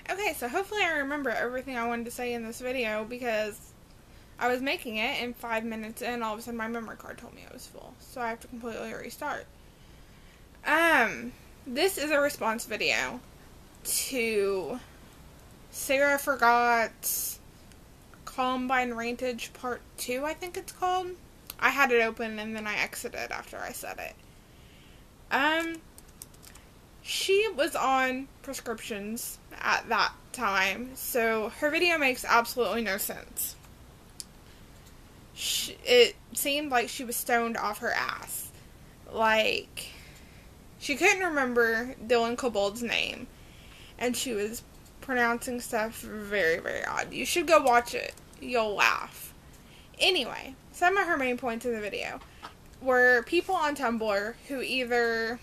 Okay, so hopefully I remember everything I wanted to say in this video because I was making it and 5 minutes in, all of a sudden my memory card told me it was full. So I have to completely restart. This is a response video to SarahForgot's Columbine Rantage Part 2, I think it's called. I had it open and then I exited after I said it. She was on prescriptions at that time, so her video makes absolutely no sense. It seemed like she was stoned off her ass. Like, she couldn't remember Dylan Kobold's name, and she was pronouncing stuff very, very odd. You should go watch it. You'll laugh. Anyway, some of her main points in the video were people on Tumblr who either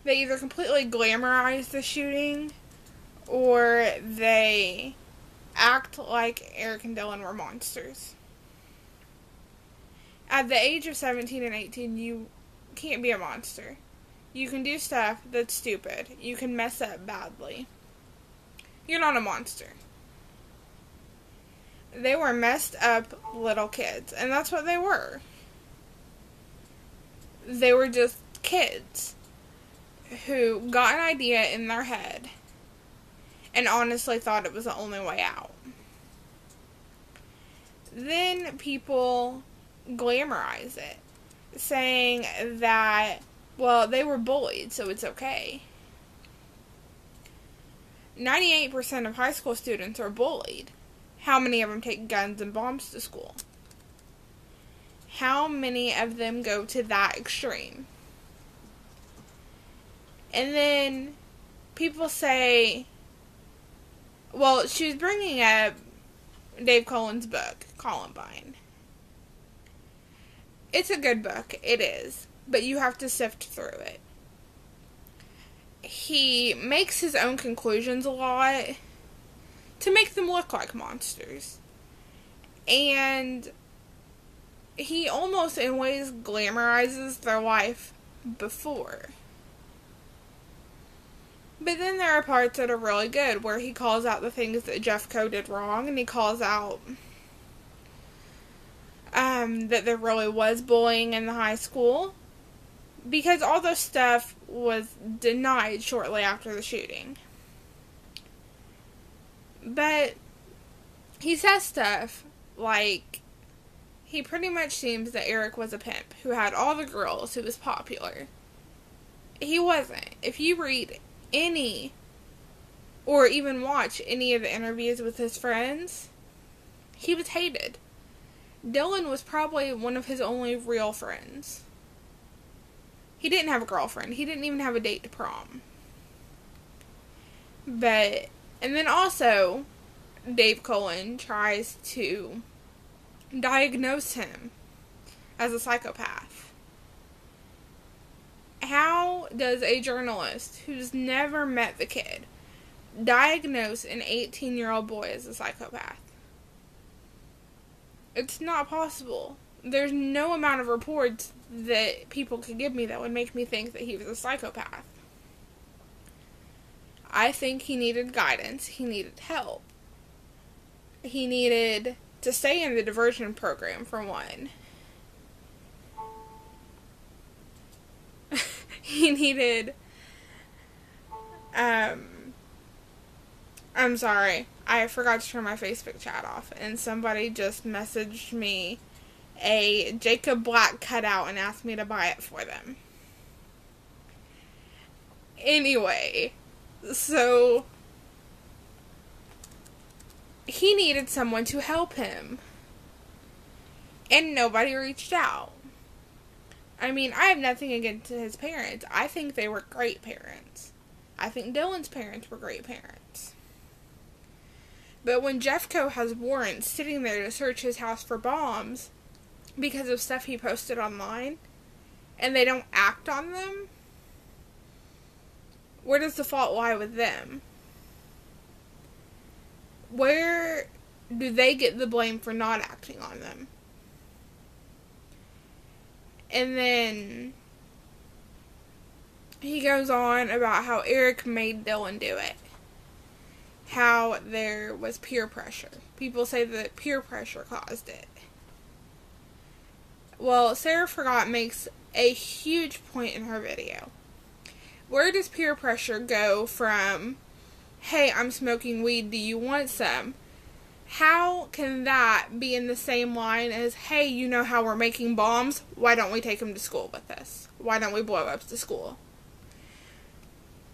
they either completely glamorize the shooting or they act like Eric and Dylan were monsters. At the age of 17 and 18, you can't be a monster. You can do stuff that's stupid. You can mess up badly. You're not a monster. They were messed up little kids, and that's what they were. They were just kids who got an idea in their head and honestly thought it was the only way out. Then people glamorize it, saying that, well, they were bullied, so it's okay. 98% of high school students are bullied. How many of them take guns and bombs to school? How many of them go to that extreme? And then people say, well, she was bringing up Dave Cullen's book, Columbine. It's a good book, it is, but you have to sift through it. He makes his own conclusions a lot to make them look like monsters. And he almost in ways glamorizes their life before. But then there are parts that are really good where he calls out the things that Jeffco did wrong, and he calls out that there really was bullying in the high school, because all this stuff was denied shortly after the shooting. But he says stuff like, he pretty much seems that Eric was a pimp who had all the girls, who was popular. He wasn't. If you read any, or even watch any of the interviews with his friends, he was hated. Dylan was probably one of his only real friends. He didn't have a girlfriend. He didn't even have a date to prom. And then also, Dave Cullen tries to diagnose him as a psychopath. How does a journalist who's never met the kid diagnose an 18-year-old boy as a psychopath? It's not possible. There's no amount of reports that people could give me that would make me think that he was a psychopath. I think he needed guidance. He needed help. He needed to stay in the diversion program, for one. He needed, I'm sorry, I forgot to turn my Facebook chat off, and somebody just messaged me a Jacob Black cutout and asked me to buy it for them. Anyway, so he needed someone to help him, and nobody reached out. I mean, I have nothing against his parents. I think they were great parents. I think Dylan's parents were great parents. But when Jeffco has warrants sitting there to search his house for bombs because of stuff he posted online, and they don't act on them, where does the fault lie with them? Where do they get the blame for not acting on them? And then he goes on about how Eric made Dylan do it. How there was peer pressure. People say that peer pressure caused it. Well, SarahForgot makes a huge point in her video. Where does peer pressure go from, hey, I'm smoking weed, do you want some? How can that be in the same line as, hey, you know how we're making bombs? Why don't we take them to school with us? Why don't we blow up the school?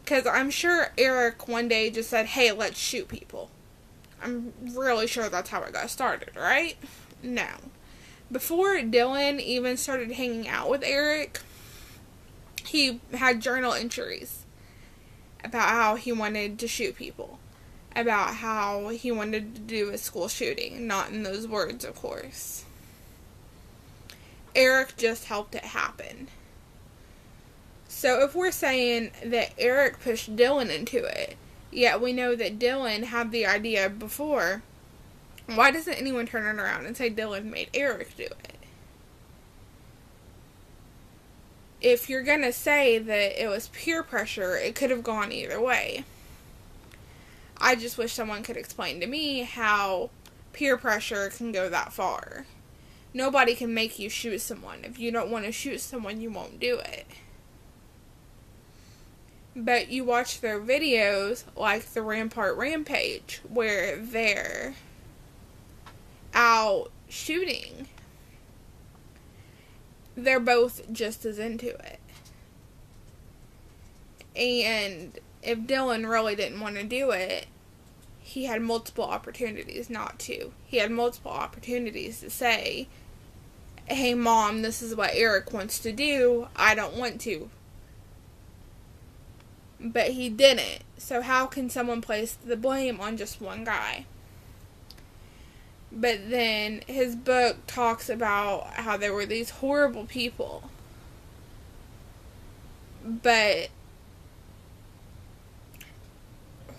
Because I'm sure Eric one day just said, hey, let's shoot people. I'm really sure that's how it got started, right? No. Before Dylan even started hanging out with Eric, he had journal entries about how he wanted to shoot people. About how he wanted to do a school shooting. Not in those words, of course. Eric just helped it happen. So if we're saying that Eric pushed Dylan into it, yet we know that Dylan had the idea before, why doesn't anyone turn it around and say Dylan made Eric do it? If you're going to say that it was peer pressure, it could have gone either way. I just wish someone could explain to me how peer pressure can go that far. Nobody can make you shoot someone. If you don't want to shoot someone, you won't do it. But you watch their videos, like the Rampart Rampage, where they're out shooting. They're both just as into it. And if Dylan really didn't want to do it, he had multiple opportunities not to. He had multiple opportunities to say, hey, Mom, this is what Eric wants to do. I don't want to. But he didn't. So how can someone place the blame on just one guy? But then his book talks about how there were these horrible people. But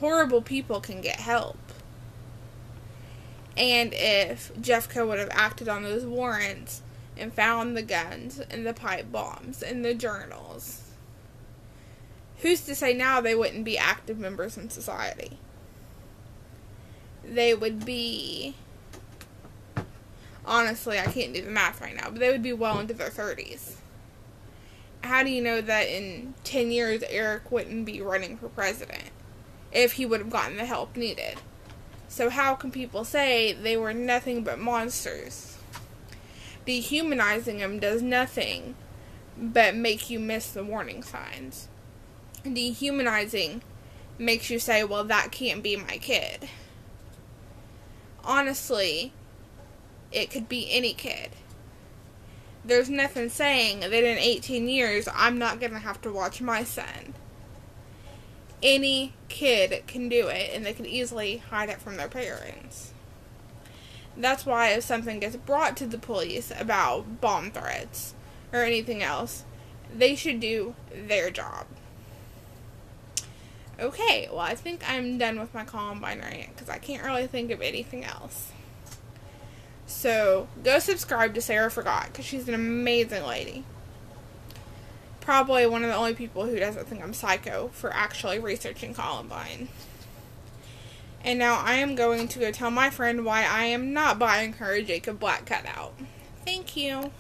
horrible people can get help. And if Jeffco would have acted on those warrants and found the guns and the pipe bombs and the journals, who's to say now they wouldn't be active members in society? They would be, honestly, I can't do the math right now, but they would be well into their 30s. How do you know that in 10 years Eric wouldn't be running for president if he would have gotten the help needed? So how can people say they were nothing but monsters? Dehumanizing them does nothing but make you miss the warning signs. Dehumanizing makes you say, well, that can't be my kid. Honestly, it could be any kid. There's nothing saying that in 18 years, I'm not going to have to watch my son. Any kid can do it, and they can easily hide it from their parents. That's why if something gets brought to the police about bomb threats or anything else, they should do their job. Okay, well, I think I'm done with my Columbine Rant, because I can't really think of anything else. So, go subscribe to SarahForgot, because she's an amazing lady. Probably one of the only people who doesn't think I'm psycho for actually researching Columbine. And now I am going to go tell my friend why I am not buying her a Jacob Black cutout. Thank you.